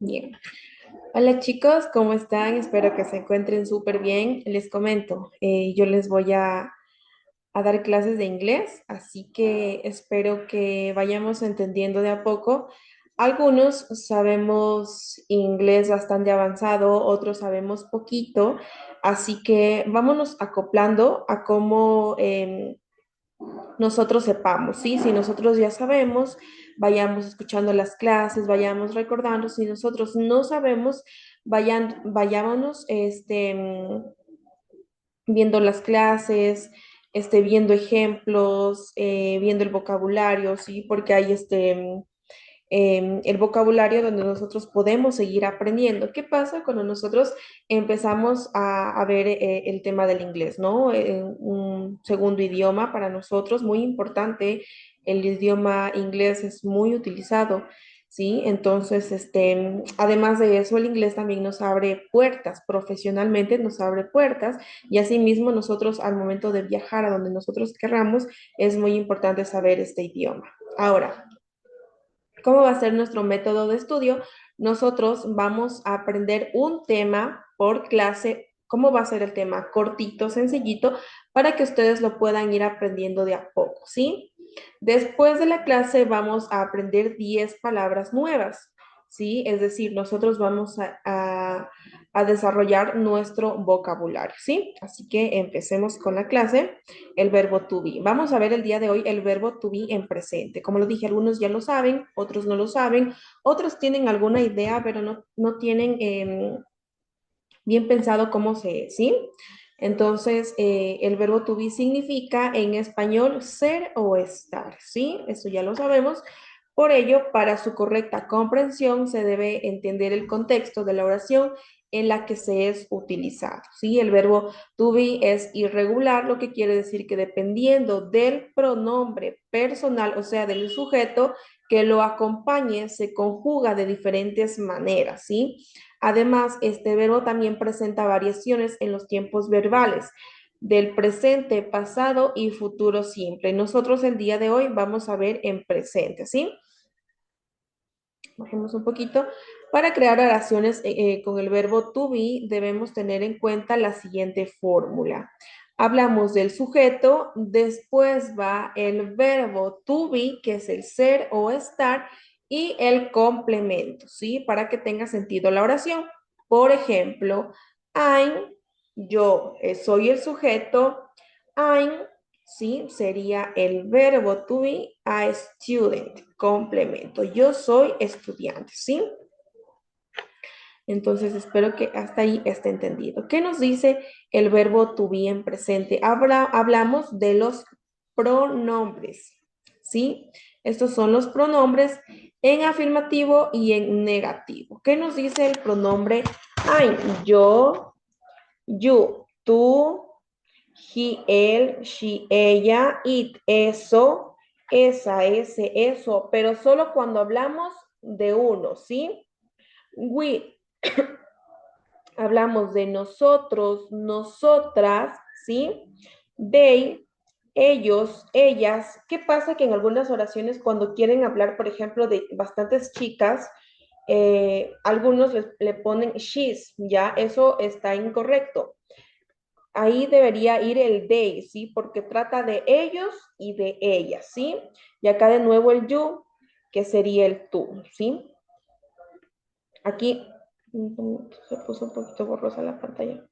Bien. Hola chicos, ¿cómo están? Espero que se encuentren súper bien. Les comento, yo les voy a dar clases de inglés, así que espero que vayamos entendiendo de a poco. Algunos sabemos inglés bastante avanzado, otros sabemos poquito, así que vámonos acoplando a cómo nosotros sepamos, ¿sí? Si nosotros ya sabemos, vayamos escuchando las clases, vayamos recordando. Si nosotros no sabemos, vayámonos viendo las clases, viendo ejemplos, viendo el vocabulario, ¿sí? Porque hay el vocabulario donde nosotros podemos seguir aprendiendo. ¿Qué pasa cuando nosotros empezamos a ver el tema del inglés, ¿no? Un segundo idioma para nosotros, muy importante. El idioma inglés es muy utilizado. ¿Sí? Entonces, además de eso, el inglés también nos abre puertas, profesionalmente nos abre puertas y asimismo nosotros al momento de viajar a donde nosotros querramos, es muy importante saber este idioma. Ahora, ¿cómo va a ser nuestro método de estudio? Nosotros vamos a aprender un tema por clase. ¿Cómo va a ser el tema? Cortito, sencillito, para que ustedes lo puedan ir aprendiendo de a poco, ¿sí? Después de la clase vamos a aprender 10 palabras nuevas, ¿sí? Es decir, nosotros vamos a desarrollar nuestro vocabulario, ¿sí? Así que empecemos con la clase, el verbo to be. Vamos a ver el día de hoy el verbo to be en presente. Como lo dije, algunos ya lo saben, otros no lo saben, otros tienen alguna idea, pero no tienen bien pensado cómo ¿sí? Entonces, el verbo to be significa en español ser o estar, ¿sí? Eso ya lo sabemos. Por ello, para su correcta comprensión, se debe entender el contexto de la oración en la que se es utilizado, ¿sí? El verbo to be es irregular, lo que quiere decir que dependiendo del pronombre personal, o sea, del sujeto que lo acompañe, se conjuga de diferentes maneras, ¿sí? Además, este verbo también presenta variaciones en los tiempos verbales del presente, pasado y futuro simple. Nosotros el día de hoy vamos a ver en presente, ¿sí? Bajemos un poquito. Para crear oraciones con el verbo to be, debemos tener en cuenta la siguiente fórmula. Hablamos del sujeto, después va el verbo to be, que es el ser o estar, y el complemento, ¿sí? Para que tenga sentido la oración. Por ejemplo, I'm, yo soy el sujeto, I'm, ¿sí? Sería el verbo to be, a student, complemento. Yo soy estudiante, ¿sí? Entonces espero que hasta ahí esté entendido. ¿Qué nos dice el verbo to be en presente? Hablamos de los pronombres, ¿sí? Estos son los pronombres en afirmativo y en negativo. ¿Qué nos dice el pronombre I? Yo, you, tú, he, él, she, ella, it, eso, esa, ese, eso, pero solo cuando hablamos de uno, ¿sí? We, hablamos de nosotros, nosotras, ¿sí? They, ellos, ellas. ¿Qué pasa? Que en algunas oraciones cuando quieren hablar, por ejemplo, de bastantes chicas, algunos le ponen she's, ¿ya? Eso está incorrecto. Ahí debería ir el they, ¿sí? Porque trata de ellos y de ellas, ¿sí? Y acá de nuevo el you, que sería el tú, ¿sí? Aquí se puso un poquito borrosa la pantalla,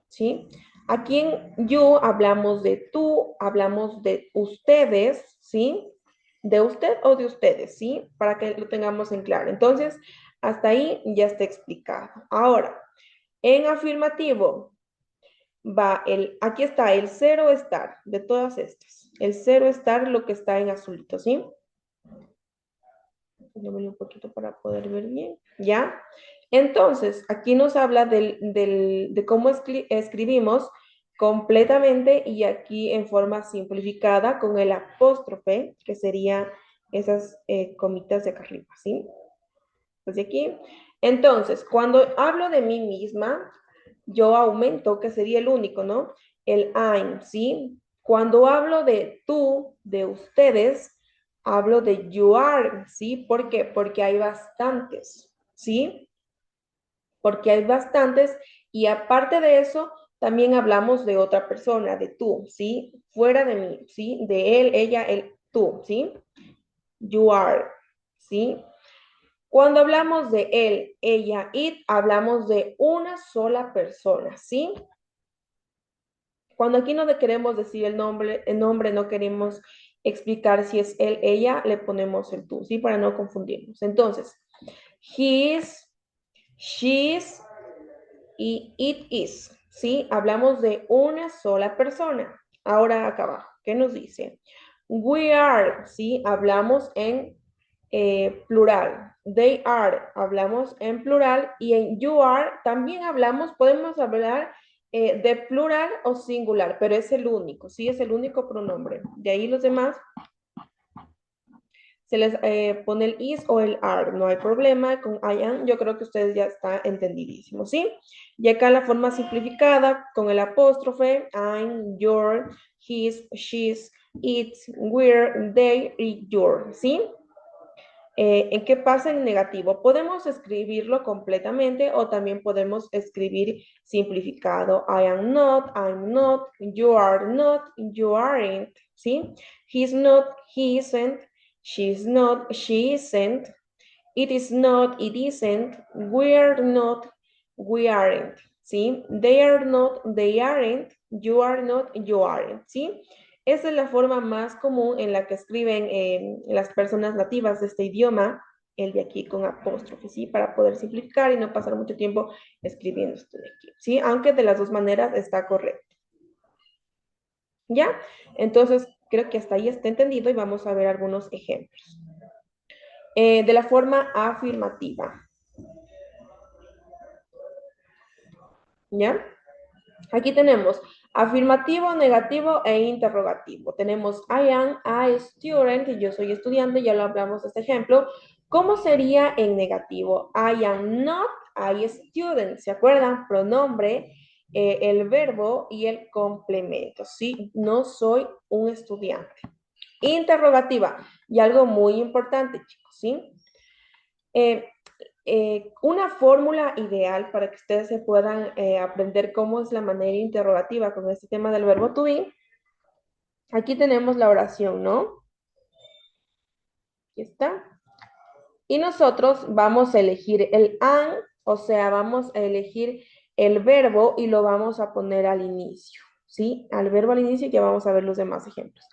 ¿sí? Aquí en you hablamos de tú, hablamos de ustedes, ¿sí? De usted o de ustedes, ¿sí? Para que lo tengamos en claro. Entonces, hasta ahí ya está explicado. Ahora, en afirmativo, aquí está el cero estar de todas estas. El cero estar, lo que está en azulito, ¿sí? Déjame un poquito para poder ver bien, ¿ya? Entonces, aquí nos habla de cómo escribimos completamente y aquí en forma simplificada con el apóstrofe, que sería esas comitas de acá arriba, ¿sí? Pues de aquí. Entonces, cuando hablo de mí misma, yo aumento, que sería el único, ¿no? El I'm, ¿sí? Cuando hablo de tú, de ustedes, Hablo de you are, ¿sí? ¿Por qué? Porque hay bastantes, ¿sí? Porque hay bastantes y aparte de eso, también hablamos de otra persona, de tú, ¿sí? Fuera de mí, ¿sí? De él, ella, él, tú, ¿sí? You are, ¿sí? Cuando hablamos de él, ella, it, hablamos de una sola persona, ¿sí? Cuando aquí no queremos decir el nombre no queremos explicar si es él, ella, le ponemos el tú, ¿sí? Para no confundirnos. Entonces, his, she's y it is, ¿sí? Hablamos de una sola persona. Ahora acá abajo, ¿qué nos dice? We are, ¿sí? Hablamos en plural. They are, hablamos en plural. Y en you are también hablamos, podemos hablar de plural o singular, pero es el único, ¿sí? Es el único pronombre. De ahí los demás se les pone el is o el are, no hay problema con I am, yo creo que ustedes ya está entendidísimo, ¿sí? Y acá la forma simplificada con el apóstrofe, I'm, your, his, she's, it's, we're, they y your, ¿sí? ¿En qué pasa en negativo? Podemos escribirlo completamente o también podemos escribir simplificado. I am not, I'm not, you are not, you aren't, ¿sí? He's not, he isn't, she's not, she isn't, it is not, it isn't, we're not, we aren't, ¿sí? They are not, they aren't, you are not, you aren't, ¿sí? Esa es la forma más común en la que escriben las personas nativas de este idioma, el de aquí con apóstrofe, ¿sí? Para poder simplificar y no pasar mucho tiempo escribiendo esto de aquí, ¿sí? Aunque de las dos maneras está correcto. ¿Ya? Entonces, creo que hasta ahí está entendido y vamos a ver algunos ejemplos. De la forma afirmativa. ¿Ya? Aquí tenemos afirmativo, negativo e interrogativo. Tenemos I am a student, yo soy estudiante, ya lo hablamos de este ejemplo. ¿Cómo sería en negativo? I am not a student, ¿se acuerdan? Pronombre, el verbo y el complemento, ¿sí? No soy un estudiante. Interrogativa, y algo muy importante, chicos, ¿sí? Eh, una fórmula ideal para que ustedes se puedan aprender cómo es la manera interrogativa con este tema del verbo to be. Aquí tenemos la oración, ¿no? Aquí está. Y nosotros vamos a elegir el an, o sea, vamos a elegir el verbo y lo vamos a poner al inicio, ¿sí? Al verbo al inicio y ya vamos a ver los demás ejemplos.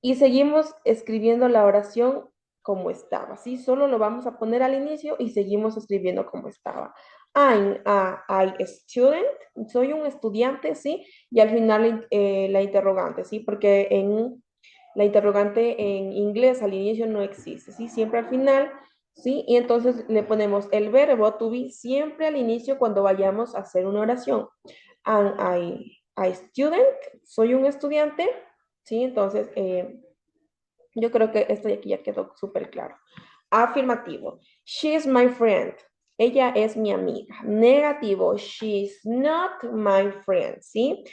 Y seguimos escribiendo la oración como estaba, ¿sí? Solo lo vamos a poner al inicio y seguimos escribiendo como estaba. I'm a student, soy un estudiante, ¿sí? Y al final la interrogante, ¿sí? Porque en la interrogante en inglés al inicio no existe, ¿sí? Siempre al final, ¿sí? Y entonces le ponemos el verbo to be siempre al inicio cuando vayamos a hacer una oración. Am I a student? Soy un estudiante, ¿sí? Entonces, yo creo que esto de aquí ya quedó súper claro. Afirmativo. She is my friend. Ella es mi amiga. Negativo. She's not my friend, ¿sí?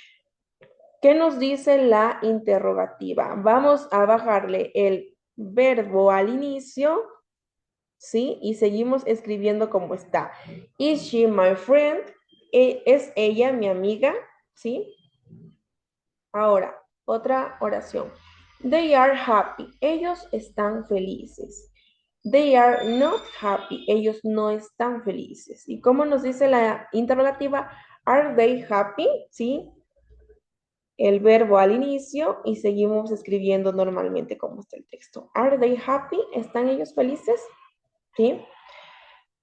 ¿Qué nos dice la interrogativa? Vamos a bajarle el verbo al inicio, ¿sí? Y seguimos escribiendo como está. Is she my friend? ¿Es ella mi amiga? ¿Sí? Ahora, otra oración. They are happy. Ellos están felices. They are not happy. Ellos no están felices. ¿Y cómo nos dice la interrogativa? Are they happy? ¿Sí? El verbo al inicio y seguimos escribiendo normalmente como está el texto. Are they happy? ¿Están ellos felices? ¿Sí?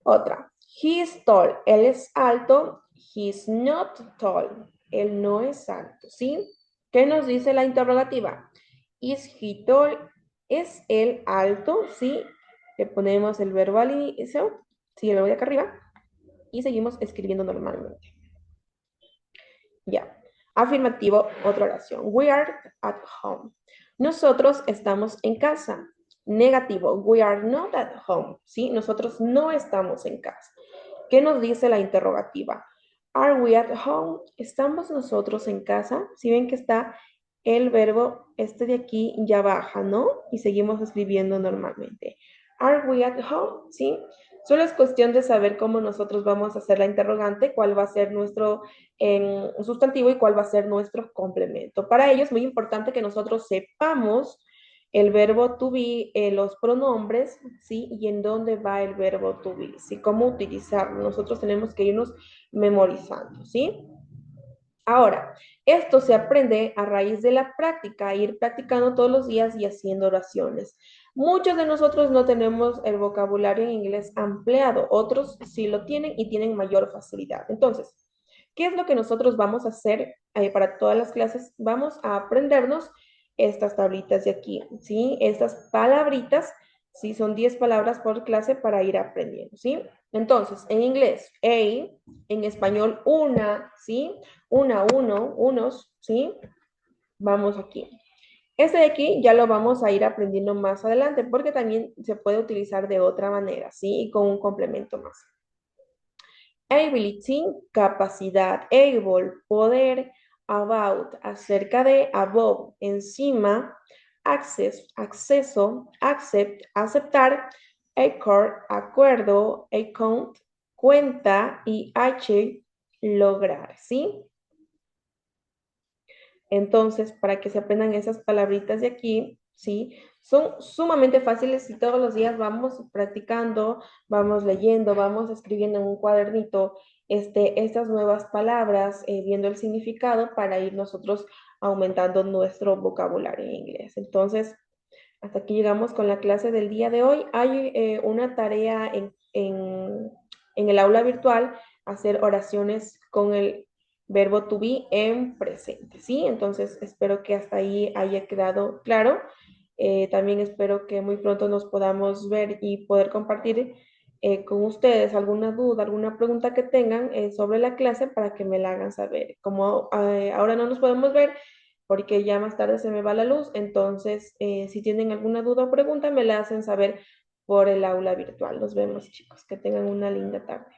Otra. He is tall. Él es alto. He is not tall. Él no es alto. ¿Sí? ¿Qué nos dice la interrogativa? Is he tall? ¿Es él alto? ¿Sí? Le ponemos el verbo al inicio. Sí, el verbo de acá arriba. Y seguimos escribiendo normalmente. Ya. Afirmativo, otra oración. We are at home. Nosotros estamos en casa. Negativo. We are not at home. ¿Sí? Nosotros no estamos en casa. ¿Qué nos dice la interrogativa? Are we at home? ¿Estamos nosotros en casa? Si ven que está el verbo este de aquí ya baja, ¿no? Y seguimos escribiendo normalmente. Are we at home? ¿Sí? Solo es cuestión de saber cómo nosotros vamos a hacer la interrogante, cuál va a ser nuestro sustantivo y cuál va a ser nuestro complemento. Para ello es muy importante que nosotros sepamos el verbo to be, los pronombres, ¿sí? Y en dónde va el verbo to be, ¿sí? Cómo utilizarlo. Nosotros tenemos que irnos memorizando, ¿sí? Ahora, esto se aprende a raíz de la práctica, ir practicando todos los días y haciendo oraciones. Muchos de nosotros no tenemos el vocabulario en inglés ampliado, otros sí lo tienen y tienen mayor facilidad. Entonces, ¿qué es lo que nosotros vamos a hacer para todas las clases? Vamos a aprendernos estas tablitas de aquí, ¿sí? Estas palabritas, ¿sí? Son 10 palabras por clase para ir aprendiendo, ¿sí? Entonces, en inglés, a, en español, una, ¿sí? Una, uno, unos, ¿sí? Vamos aquí. Este de aquí ya lo vamos a ir aprendiendo más adelante porque también se puede utilizar de otra manera, ¿sí? Y con un complemento más. Ability, capacidad, able, poder, about, acerca de, above, encima, access, acceso, accept, aceptar, accord, acuerdo, account, cuenta y H, lograr, ¿sí? Entonces, para que se aprendan esas palabritas de aquí, ¿sí? Son sumamente fáciles y todos los días vamos practicando, vamos leyendo, vamos escribiendo en un cuadernito estas nuevas palabras, viendo el significado para ir nosotros aumentando nuestro vocabulario en inglés. Entonces, hasta aquí llegamos con la clase del día de hoy. Hay una tarea en el aula virtual, hacer oraciones con el verbo to be en presente, ¿sí? Entonces, espero que hasta ahí haya quedado claro. También espero que muy pronto nos podamos ver y poder compartir con ustedes alguna duda, alguna pregunta que tengan sobre la clase para que me la hagan saber. Como ahora no nos podemos ver, porque ya más tarde se me va la luz. Entonces, si tienen alguna duda o pregunta, me la hacen saber por el aula virtual. Nos vemos, chicos. Que tengan una linda tarde.